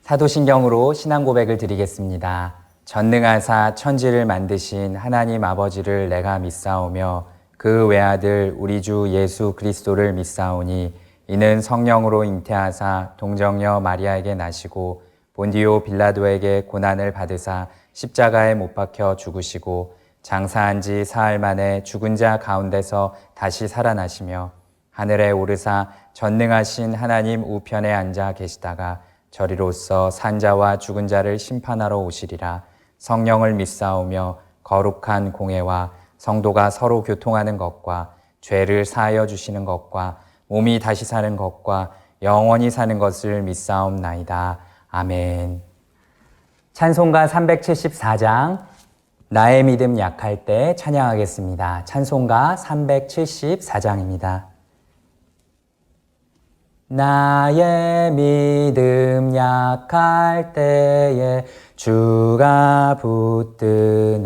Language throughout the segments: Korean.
사도신경으로 신앙 고백을 드리겠습니다. 전능하사 천지를 만드신 하나님 아버지를 내가 믿사오며 그 외아들 우리 주 예수 그리스도를 믿사오니 이는 성령으로 잉태하사 동정녀 마리아에게 나시고 본디오 빌라도에게 고난을 받으사 십자가에 못 박혀 죽으시고 장사한 지 사흘 만에 죽은 자 가운데서 다시 살아나시며 하늘에 오르사 전능하신 하나님 우편에 앉아 계시다가 저리로서 산자와 죽은 자를 심판하러 오시리라. 성령을 믿사오며 거룩한 공회와 성도가 서로 교통하는 것과 죄를 사하여 주시는 것과 몸이 다시 사는 것과 영원히 사는 것을 믿사옵나이다. 아멘. 찬송가 374장 나의 믿음 약할 때 찬양하겠습니다. 찬송가 374장입니다. 나의 믿음 약할 때에 주가 붙드네.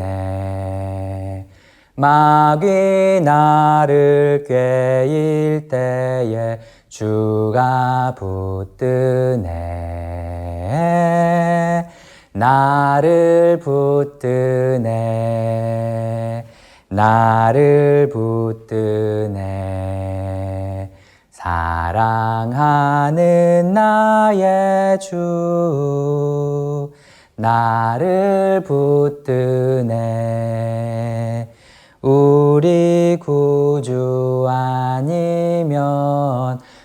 마귀 나를 꾀일 때에 주가 붙드네. 나를 붙드네. 나를 붙드네. 사랑하는 나의 주 나를 붙드네. 우리 구주 아니면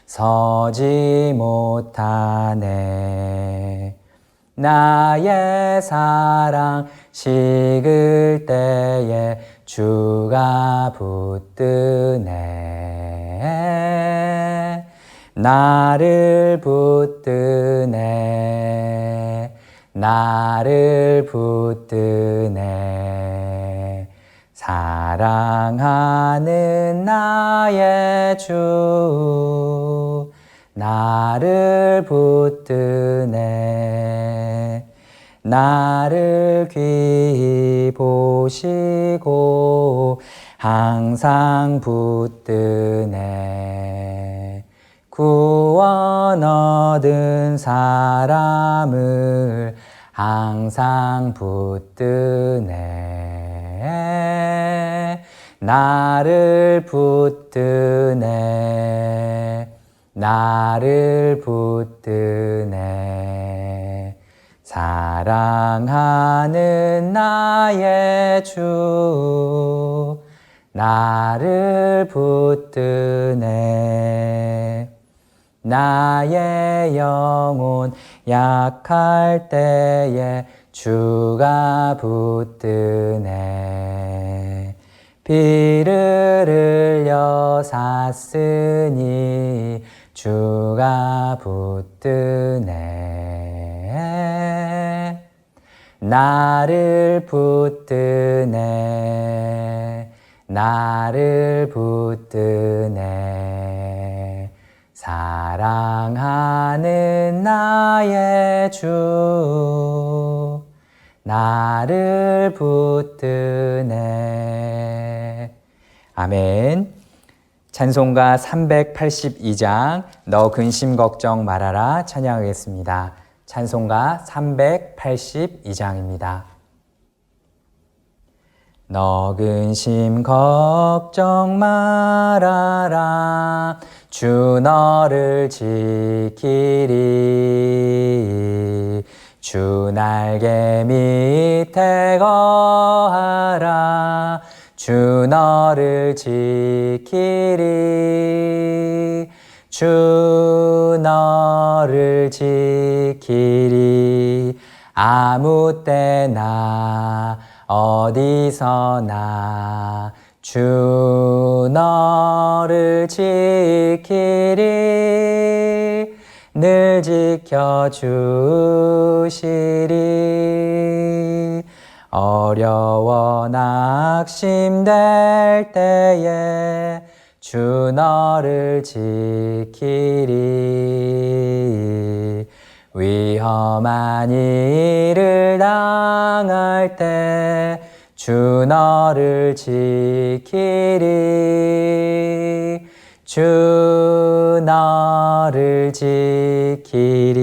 서지 못하네. 나의 사랑 식을 때에 주가 붙드네. 나를 붙드네. 나를 붙드네. 사랑하는 나의 주 나를 붙드네. 나를 귀히 보시고 항상 붙드네. 구원 얻은 사람을 항상 붙드네. 나를 붙드네. 나를 붙드네. 사랑하는 나의 주 나를 붙드네. 나의 영혼 약할 때에 주가 붙드네. 피를 흘려 샀으니 주가 붙드네. 나를 붙드네. 나를 붙드네. 사랑하는 나의 주 나를 붙드네. 아멘. 찬송가 382장 너 근심 걱정 말아라 찬양하겠습니다. 찬송가 382장입니다. 너 근심 걱정 말아라 주 너를 지키리. 주 날개 밑에 거하라 주 너를 지키리. 주 너를 지키리. 아무 때나 어디서나 주 너를 지키리. 늘 지켜주시리. 어려워 낙심될 때에 주 너를 지키리. 위험한 일을 당할 때 주 너를 지키리. 주 너를 지키리.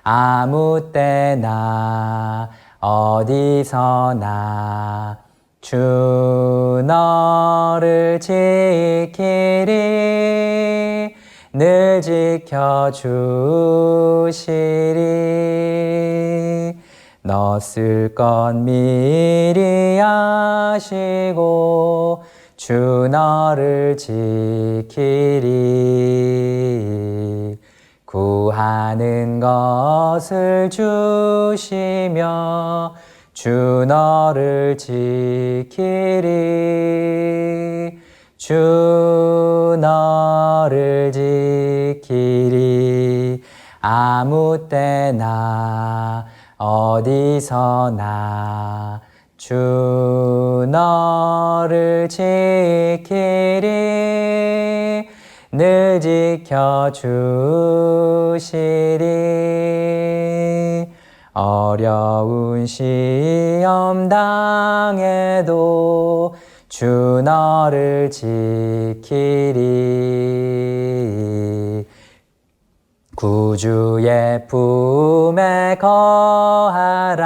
아무 때나 어디서나 주 너를 지키리 늘 지켜주시리 너 쓸 것 미리 아시고 주 너를 지키리 구하는 것을 주시며 주 너를 지키리 주 너를 지키리 아무 때나 어디서나 주 너를 지키리 늘 지켜주시리 어려운 시험 당해도 주 너를 지키리 구주의 품에 거하라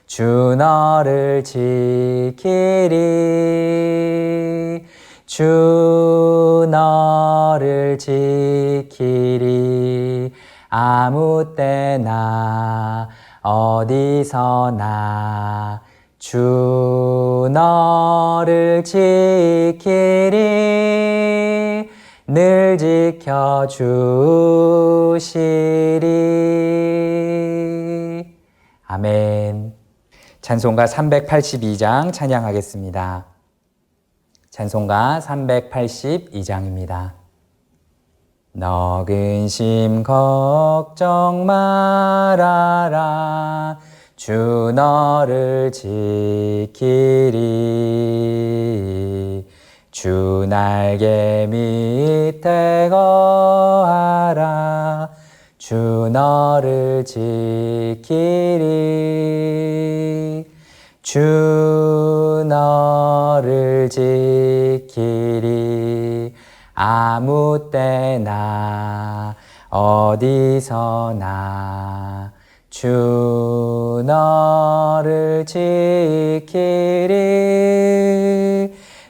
주 너를 지키리 주 너를 지키리 아무 때나 어디서나 주 너를 지키리 늘 지켜주시리 아멘. 찬송가 382장 찬양하겠습니다. 찬송가 382장입니다. 너 근심 걱정 말아라 주 너를 지키리 주 날개 밑에 거하라 주 너를 지키리 주 너를 지키리 아무 때나 어디서나 주 너를 지키리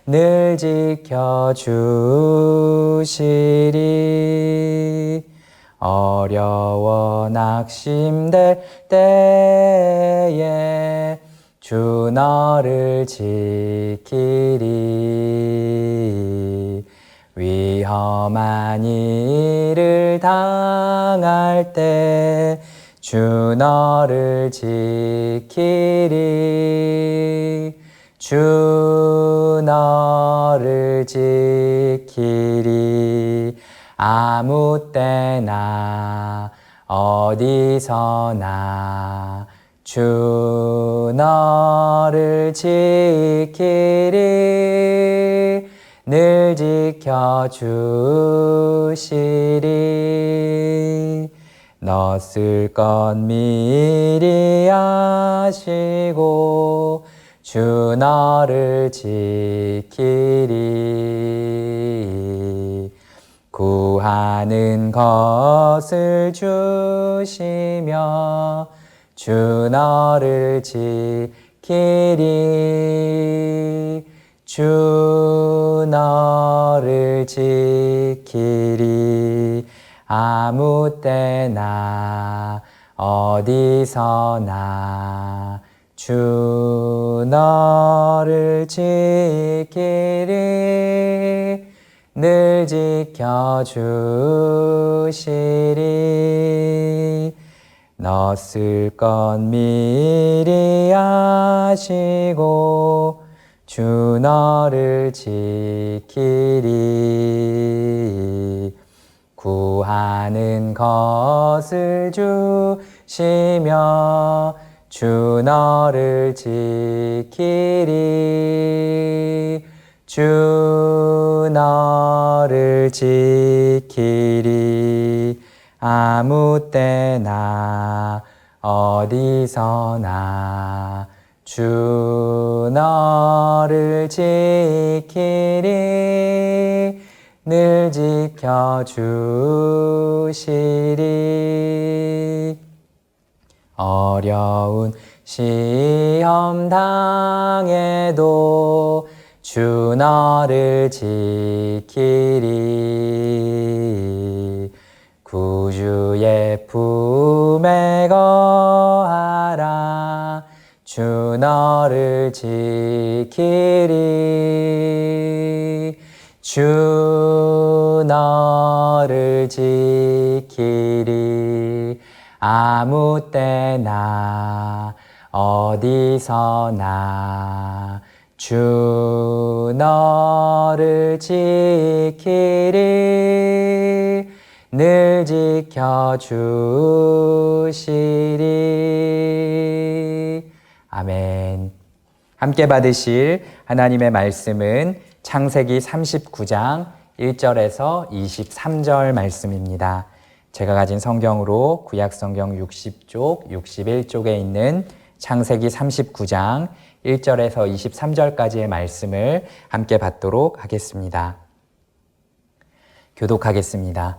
늘 지켜주시리 어려워 낙심될 때에 주 너를 지키리 위험한 일을 당할 때 주 너를 지키리 주 너를 지키리 아무 때나 어디서나 주 너를 지키리 늘 지켜주시리 너 쓸 것 미리 아시고 주 너를 지키리 구하는 것을 주시며 주 너를 지키리 주 너를 지키리 아무 때나 어디서나 주 너를 지키리 늘 지켜주시리 너 쓸 것 미리 아시고 주 너를 지키리 구하는 것을 주시며 주 너를 지키리 주 너를 지키리 아무 때나 어디서나 주 너를 지키리 늘 지켜주시리. 어려운 시험 당해도 주 너를 지키리. 구주의 품에 거하라. 주 너를 지키리. 주 너를 지키리. 아무 때나 어디서나 주 너를 지키리. 늘 지켜주시리. 아멘. 함께 받으실 하나님의 말씀은 창세기 39장 1절에서 23절 말씀입니다. 제가 가진 성경으로 구약성경 60쪽, 61쪽에 있는 창세기 39장 1절에서 23절까지의 말씀을 함께 받도록 하겠습니다. 교독하겠습니다.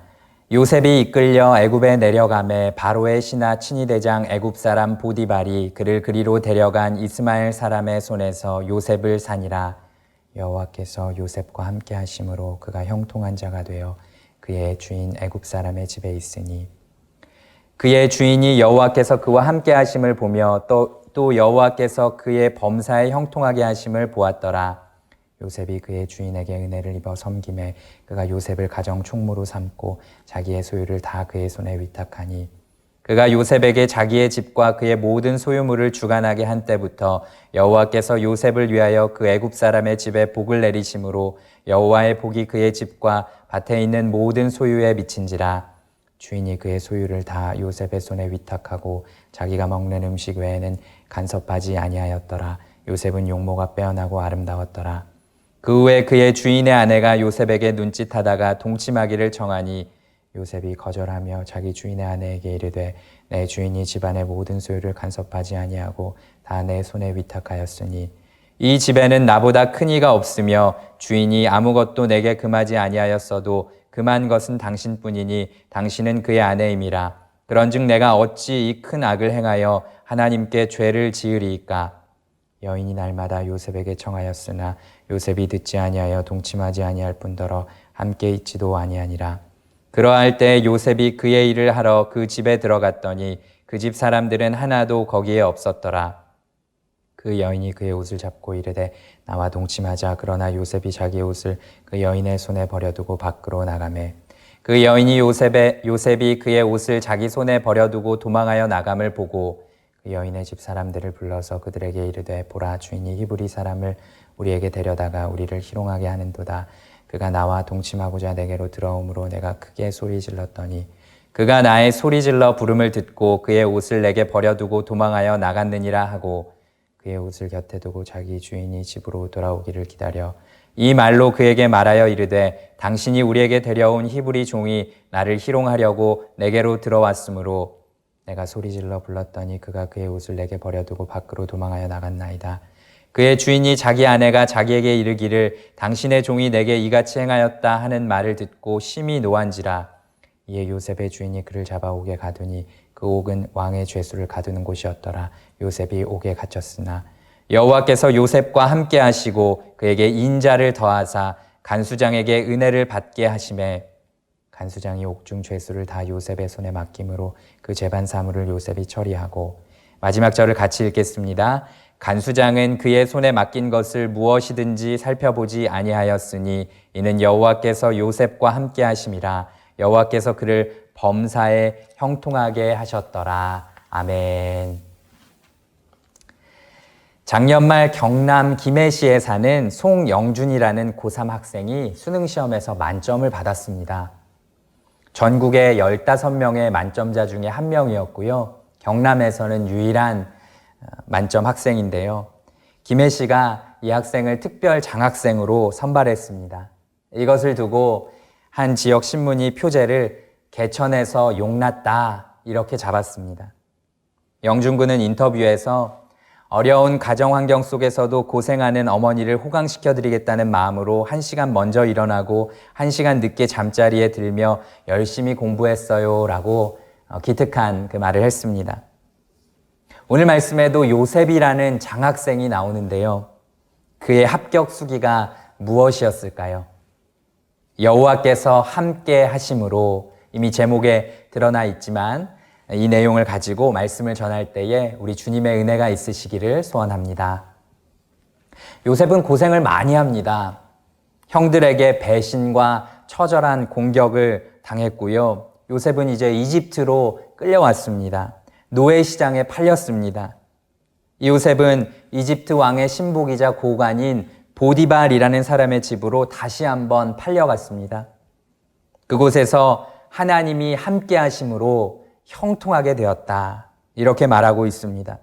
요셉이 이끌려 애굽에 내려가매 바로의 신하 친위대장 애굽 사람 보디발이 그를 그리로 데려간 이스마엘 사람의 손에서 요셉을 산이라. 여호와께서 요셉과 함께 하심으로 그가 형통한 자가 되어 그의 주인 애굽 사람의 집에 있으니 그의 주인이 여호와께서 그와 함께 하심을 보며 또 여호와께서 그의 범사에 형통하게 하심을 보았더라. 요셉이 그의 주인에게 은혜를 입어 섬김에 그가 요셉을 가정 총무로 삼고 자기의 소유를 다 그의 손에 위탁하니 그가 요셉에게 자기의 집과 그의 모든 소유물을 주관하게 한 때부터 여호와께서 요셉을 위하여 그 애굽 사람의 집에 복을 내리심으로 여호와의 복이 그의 집과 밭에 있는 모든 소유에 미친지라. 주인이 그의 소유를 다 요셉의 손에 위탁하고 자기가 먹는 음식 외에는 간섭하지 아니하였더라. 요셉은 용모가 빼어나고 아름다웠더라. 그 후에 그의 주인의 아내가 요셉에게 눈짓하다가 동침하기를 청하니 요셉이 거절하며 자기 주인의 아내에게 이르되 내 주인이 집안의 모든 소유를 간섭하지 아니하고 다 내 손에 위탁하였으니 이 집에는 나보다 큰 이가 없으며 주인이 아무것도 내게 금하지 아니하였어도 금한 것은 당신뿐이니 당신은 그의 아내임이라. 그런즉 내가 어찌 이 큰 악을 행하여 하나님께 죄를 지으리이까. 여인이 날마다 요셉에게 청하였으나 요셉이 듣지 아니하여 동침하지 아니할 뿐더러 함께 있지도 아니하니라. 그러할 때 요셉이 그의 일을 하러 그 집에 들어갔더니 그 집 사람들은 하나도 거기에 없었더라. 그 여인이 그의 옷을 잡고 이르되 나와 동침하자. 그러나 요셉이 자기의 옷을 그 여인의 손에 버려두고 밖으로 나가매 그 여인이 요셉이 그의 옷을 자기 손에 버려두고 도망하여 나감을 보고 그 여인의 집 사람들을 불러서 그들에게 이르되 보라, 주인이 히브리 사람을 우리에게 데려다가 우리를 희롱하게 하는도다. 그가 나와 동침하고자 내게로 들어오므로 내가 크게 소리 질렀더니 그가 나의 소리 질러 부름을 듣고 그의 옷을 내게 버려두고 도망하여 나갔느니라 하고 그의 옷을 곁에 두고 자기 주인이 집으로 돌아오기를 기다려 이 말로 그에게 말하여 이르되 당신이 우리에게 데려온 히브리 종이 나를 희롱하려고 내게로 들어왔으므로 내가 소리질러 불렀더니 그가 그의 옷을 내게 버려두고 밖으로 도망하여 나갔나이다. 그의 주인이 자기 아내가 자기에게 이르기를 당신의 종이 내게 이같이 행하였다 하는 말을 듣고 심히 노한지라. 이에 요셉의 주인이 그를 잡아 옥에 가두니 그 옥은 왕의 죄수를 가두는 곳이었더라. 요셉이 옥에 갇혔으나 여호와께서 요셉과 함께 하시고 그에게 인자를 더하사 간수장에게 은혜를 받게 하시매 간수장이 옥중 죄수를 다 요셉의 손에 맡김으로 그 재반 사물을 요셉이 처리하고. 마지막 절을 같이 읽겠습니다. 간수장은 그의 손에 맡긴 것을 무엇이든지 살펴보지 아니하였으니 이는 여호와께서 요셉과 함께 하심이라. 여호와께서 그를 범사에 형통하게 하셨더라. 아멘. 작년 말 경남 김해시에 사는 송영준이라는 고3 학생이 수능시험에서 만점을 받았습니다. 전국의 15명의 만점자 중에 한 명이었고요. 경남에서는 유일한 만점 학생인데요. 김해시가 이 학생을 특별 장학생으로 선발했습니다. 이것을 두고 한 지역 신문이 표제를 개천에서 용났다 이렇게 잡았습니다. 영준군은 인터뷰에서 어려운 가정 환경 속에서도 고생하는 어머니를 호강시켜 드리겠다는 마음으로 1시간 먼저 일어나고 1시간 늦게 잠자리에 들며 열심히 공부했어요 라고 기특한 그 말을 했습니다. 오늘 말씀에도 요셉이라는 장학생이 나오는데요. 그의 합격 수기가 무엇이었을까요? 여호와께서 함께 하심으로 이미 제목에 드러나 있지만 이 내용을 가지고 말씀을 전할 때에 우리 주님의 은혜가 있으시기를 소원합니다. 요셉은 고생을 많이 합니다. 형들에게 배신과 처절한 공격을 당했고요. 요셉은 이제 이집트로 끌려왔습니다. 노예 시장에 팔렸습니다. 이 요셉은 이집트 왕의 신복이자 고관인 보디발이라는 사람의 집으로 다시 한번 팔려갔습니다. 그곳에서 하나님이 함께 하심으로 형통하게 되었다. 이렇게 말하고 있습니다.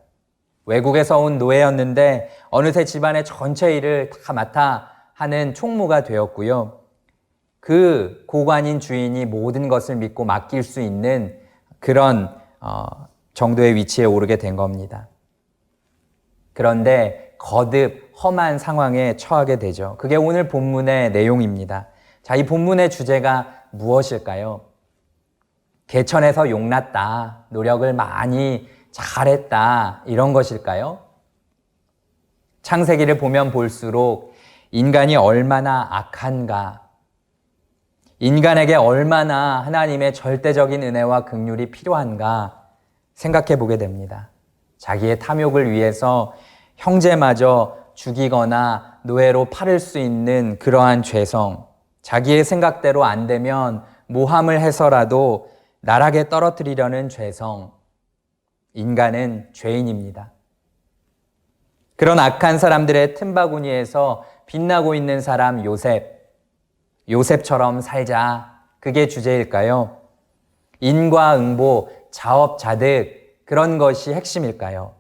외국에서 온 노예였는데 어느새 집안의 전체 일을 다 맡아 하는 총무가 되었고요. 그 고관인 주인이 모든 것을 믿고 맡길 수 있는 그런 정도의 위치에 오르게 된 겁니다. 그런데 거듭 험한 상황에 처하게 되죠. 그게 오늘 본문의 내용입니다. 자, 이 본문의 주제가 무엇일까요? 개천에서 용났다, 노력을 많이 잘했다, 이런 것일까요? 창세기를 보면 볼수록 인간이 얼마나 악한가, 인간에게 얼마나 하나님의 절대적인 은혜와 긍휼이 필요한가 생각해 보게 됩니다. 자기의 탐욕을 위해서 형제마저 죽이거나 노예로 팔을 수 있는 그러한 죄성, 자기의 생각대로 안 되면 모함을 해서라도 나락에 떨어뜨리려는 죄성, 인간은 죄인입니다. 그런 악한 사람들의 틈바구니에서 빛나고 있는 사람 요셉처럼 살자, 그게 주제일까요? 인과응보, 자업자득, 그런 것이 핵심일까요?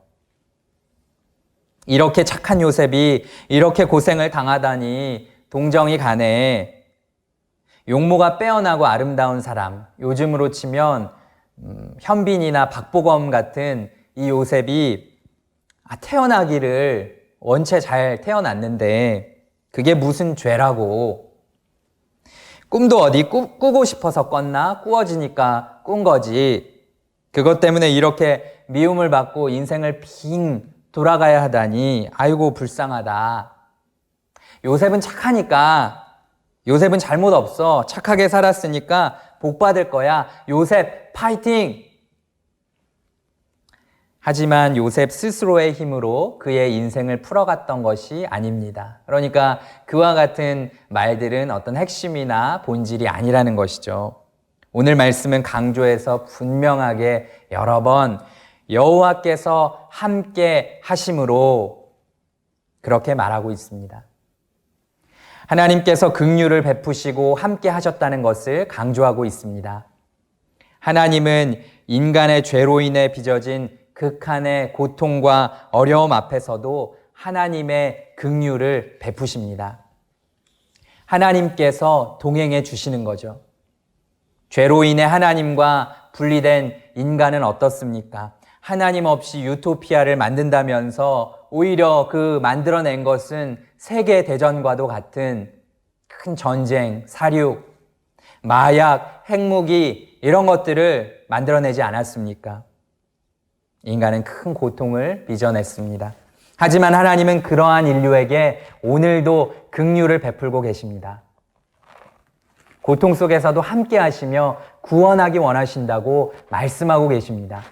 이렇게 착한 요셉이 이렇게 고생을 당하다니 동정이 가네. 용모가 빼어나고 아름다운 사람, 요즘으로 치면 현빈이나 박보검 같은 이 요셉이 태어나기를 원체 잘 태어났는데 그게 무슨 죄라고. 꿈도 어디 꾸고 싶어서 꿨나? 꾸어지니까 꾼 거지. 그것 때문에 이렇게 미움을 받고 인생을 빙 돌아가야 하다니 아이고 불쌍하다. 요셉은 착하니까, 요셉은 잘못 없어. 착하게 살았으니까 복 받을 거야. 요셉 파이팅! 하지만 요셉 스스로의 힘으로 그의 인생을 풀어갔던 것이 아닙니다. 그러니까 그와 같은 말들은 어떤 핵심이나 본질이 아니라는 것이죠. 오늘 말씀은 강조해서 분명하게 여러 번 여호와께서 함께 하심으로 그렇게 말하고 있습니다. 하나님께서 긍휼을 베푸시고 함께 하셨다는 것을 강조하고 있습니다. 하나님은 인간의 죄로 인해 빚어진 극한의 고통과 어려움 앞에서도 하나님의 긍휼을 베푸십니다. 하나님께서 동행해 주시는 거죠. 죄로 인해 하나님과 분리된 인간은 어떻습니까? 하나님 없이 유토피아를 만든다면서 오히려 그 만들어낸 것은 세계대전과도 같은 큰 전쟁, 사륙, 마약, 핵무기 이런 것들을 만들어내지 않았습니까? 인간은 큰 고통을 빚어냈습니다. 하지만 하나님은 그러한 인류에게 오늘도 긍휼을 베풀고 계십니다. 고통 속에서도 함께 하시며 구원하기 원하신다고 말씀하고 계십니다.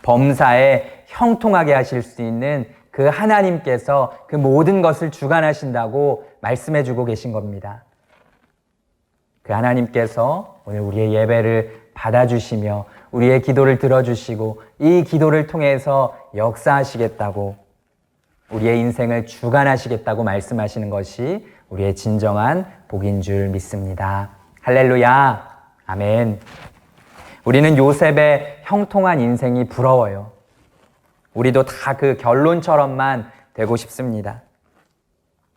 범사에 형통하게 하실 수 있는 그 하나님께서 그 모든 것을 주관하신다고 말씀해주고 계신 겁니다. 그 하나님께서 오늘 우리의 예배를 받아주시며 우리의 기도를 들어주시고 이 기도를 통해서 역사하시겠다고, 우리의 인생을 주관하시겠다고 말씀하시는 것이 우리의 진정한 복인 줄 믿습니다. 할렐루야, 아멘. 우리는 요셉의 형통한 인생이 부러워요. 우리도 다 그 결론처럼만 되고 싶습니다.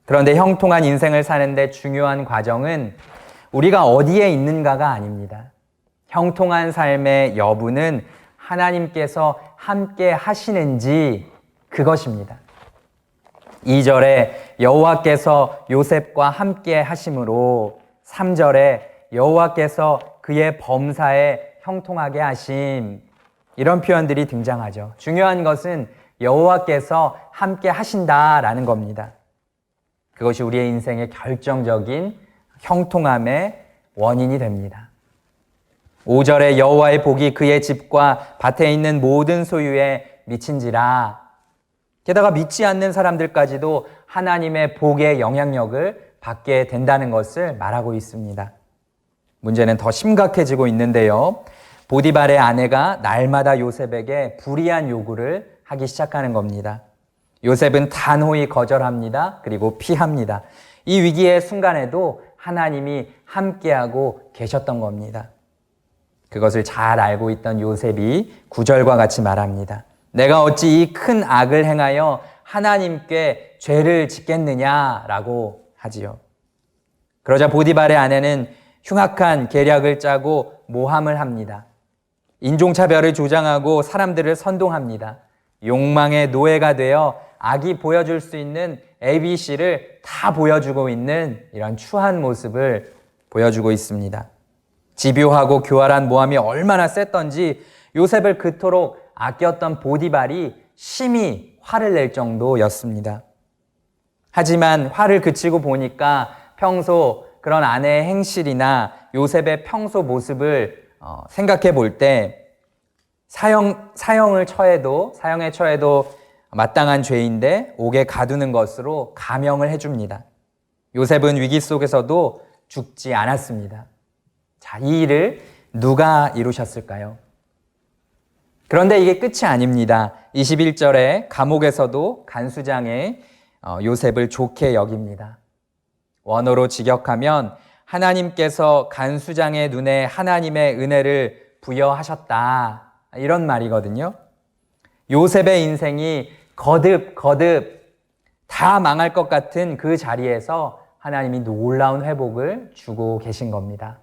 그런데 형통한 인생을 사는데 중요한 과정은 우리가 어디에 있는가가 아닙니다. 형통한 삶의 여부는 하나님께서 함께 하시는지 그것입니다. 2절에 여호와께서 요셉과 함께 하심으로 3절에 여호와께서 그의 범사에 형통하게 하심, 이런 표현들이 등장하죠. 중요한 것은 여호와께서 함께 하신다라는 겁니다. 그것이 우리의 인생의 결정적인 형통함의 원인이 됩니다. 5절에 여호와의 복이 그의 집과 밭에 있는 모든 소유에 미친지라. 게다가 믿지 않는 사람들까지도 하나님의 복의 영향력을 받게 된다는 것을 말하고 있습니다. 문제는 더 심각해지고 있는데요. 보디발의 아내가 날마다 요셉에게 불의한 요구를 하기 시작하는 겁니다. 요셉은 단호히 거절합니다. 그리고 피합니다. 이 위기의 순간에도 하나님이 함께하고 계셨던 겁니다. 그것을 잘 알고 있던 요셉이 9절과 같이 말합니다. 내가 어찌 이 큰 악을 행하여 하나님께 죄를 짓겠느냐라고 하지요. 그러자 보디발의 아내는 흉악한 계략을 짜고 모함을 합니다. 인종차별을 조장하고 사람들을 선동합니다. 욕망의 노예가 되어 악이 보여줄 수 있는 ABC를 다 보여주고 있는 이런 추한 모습을 보여주고 있습니다. 집요하고 교활한 모함이 얼마나 셌던지 요셉을 그토록 아꼈던 보디발이 심히 화를 낼 정도였습니다. 하지만 화를 그치고 보니까 평소 그런 아내의 행실이나 요셉의 평소 모습을 생각해 볼 때 사형에 처해도 마땅한 죄인데 옥에 가두는 것으로 감형을 해줍니다. 요셉은 위기 속에서도 죽지 않았습니다. 자, 이 일을 누가 이루셨을까요? 그런데 이게 끝이 아닙니다. 21절에 감옥에서도 간수장에 요셉을 좋게 여깁니다. 원어로 직역하면 하나님께서 간수장의 눈에 하나님의 은혜를 부여하셨다, 이런 말이거든요. 요셉의 인생이 거듭 다 망할 것 같은 그 자리에서 하나님이 놀라운 회복을 주고 계신 겁니다.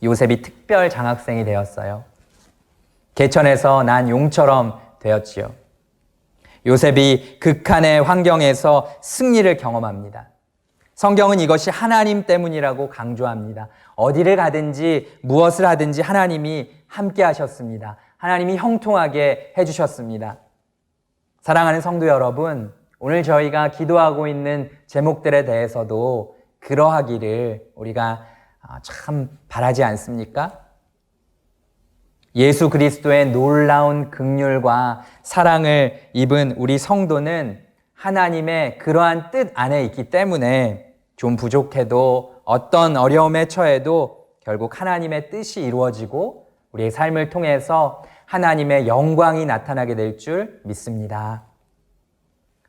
요셉이 특별 장학생이 되었어요. 개천에서 난 용처럼 되었지요. 요셉이 극한의 환경에서 승리를 경험합니다. 성경은 이것이 하나님 때문이라고 강조합니다. 어디를 가든지 무엇을 하든지 하나님이 함께 하셨습니다. 하나님이 형통하게 해주셨습니다. 사랑하는 성도 여러분, 오늘 저희가 기도하고 있는 제목들에 대해서도 그러하기를 우리가 참 바라지 않습니까? 예수 그리스도의 놀라운 긍휼과 사랑을 입은 우리 성도는 하나님의 그러한 뜻 안에 있기 때문에 좀 부족해도 어떤 어려움에 처해도 결국 하나님의 뜻이 이루어지고 우리의 삶을 통해서 하나님의 영광이 나타나게 될 줄 믿습니다.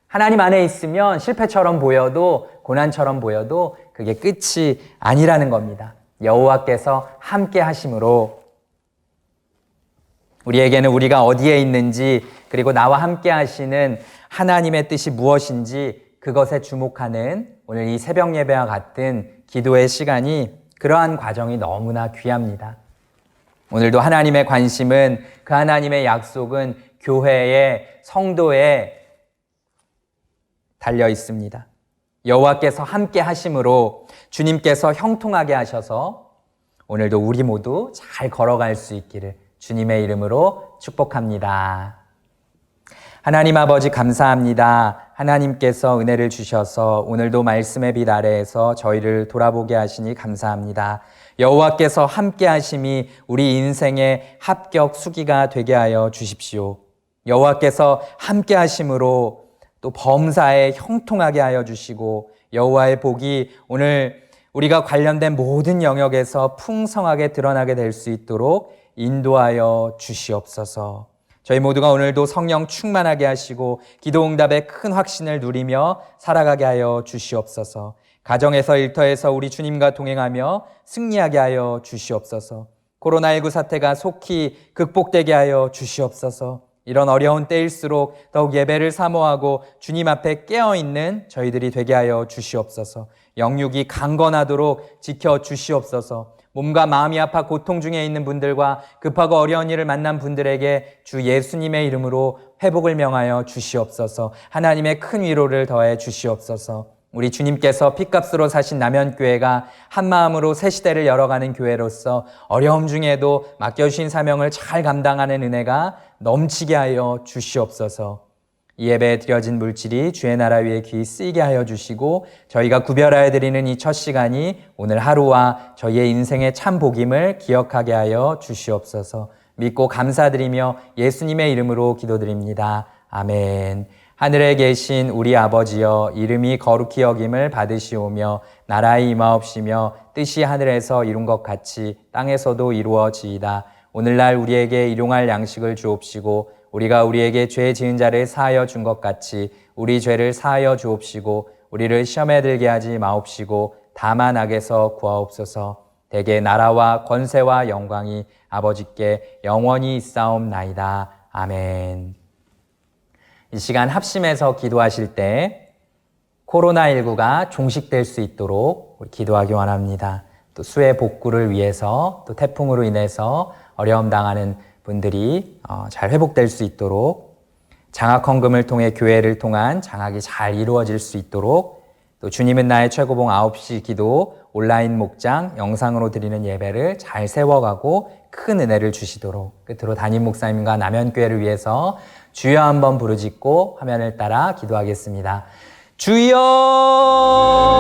하나님 안에 있으면 실패처럼 보여도 고난처럼 보여도 그게 끝이 아니라는 겁니다. 여호와께서 함께 하심으로 우리에게는 우리가 어디에 있는지 그리고 나와 함께 하시는 하나님의 뜻이 무엇인지 그것에 주목하는 오늘 이 새벽 예배와 같은 기도의 시간이 그러한 과정이 너무나 귀합니다. 오늘도 하나님의 관심은 그 하나님의 약속은 교회의 성도에 달려 있습니다. 여호와께서 함께 하심으로 주님께서 형통하게 하셔서 오늘도 우리 모두 잘 걸어갈 수 있기를 주님의 이름으로 축복합니다. 하나님 아버지 감사합니다. 하나님께서 은혜를 주셔서 오늘도 말씀의 빛 아래에서 저희를 돌아보게 하시니 감사합니다. 여호와께서 함께 하심이 우리 인생의 합격 수기가 되게 하여 주십시오. 여호와께서 함께 하심으로 또 범사에 형통하게 하여 주시고 여호와의 복이 오늘 우리가 관련된 모든 영역에서 풍성하게 드러나게 될 수 있도록 인도하여 주시옵소서. 저희 모두가 오늘도 성령 충만하게 하시고 기도응답의 큰 확신을 누리며 살아가게 하여 주시옵소서. 가정에서 일터에서 우리 주님과 동행하며 승리하게 하여 주시옵소서. 코로나19 사태가 속히 극복되게 하여 주시옵소서. 이런 어려운 때일수록 더욱 예배를 사모하고 주님 앞에 깨어있는 저희들이 되게 하여 주시옵소서. 영육이 강건하도록 지켜 주시옵소서. 몸과 마음이 아파 고통 중에 있는 분들과 급하고 어려운 일을 만난 분들에게 주 예수님의 이름으로 회복을 명하여 주시옵소서. 하나님의 큰 위로를 더해 주시옵소서. 우리 주님께서 핏값으로 사신 남현교회가 한마음으로 새 시대를 열어가는 교회로서 어려움 중에도 맡겨주신 사명을 잘 감당하는 은혜가 넘치게 하여 주시옵소서. 이 예배에 드려진 물질이 주의 나라 위에 귀히 쓰이게 하여 주시고 저희가 구별하여 드리는 이 첫 시간이 오늘 하루와 저희의 인생의 참 복임을 기억하게 하여 주시옵소서. 믿고 감사드리며 예수님의 이름으로 기도드립니다. 아멘. 하늘에 계신 우리 아버지여, 이름이 거룩히 여김을 받으시오며 나라의 임하옵시며 뜻이 하늘에서 이룬 것 같이 땅에서도 이루어지이다. 오늘날 우리에게 일용할 양식을 주옵시고 우리가 우리에게 죄 지은 자를 사하여 준 것 같이 우리 죄를 사하여 주옵시고 우리를 시험에 들게 하지 마옵시고 다만 악에서 구하옵소서. 대개 나라와 권세와 영광이 아버지께 영원히 있사옵나이다. 아멘. 이 시간 합심해서 기도하실 때 코로나19가 종식될 수 있도록 기도하기 원합니다. 또 수해 복구를 위해서 또 태풍으로 인해서 어려움 당하는 분들이 잘 회복될 수 있도록 장학 헌금을 통해 교회를 통한 장학이 잘 이루어질 수 있도록 또 주님은 나의 최고봉 9시 기도 온라인 목장 영상으로 드리는 예배를 잘 세워가고 큰 은혜를 주시도록 끝으로 담임 목사님과 남현교회를 위해서 주여 한번 부르짖고 화면을 따라 기도하겠습니다. 주여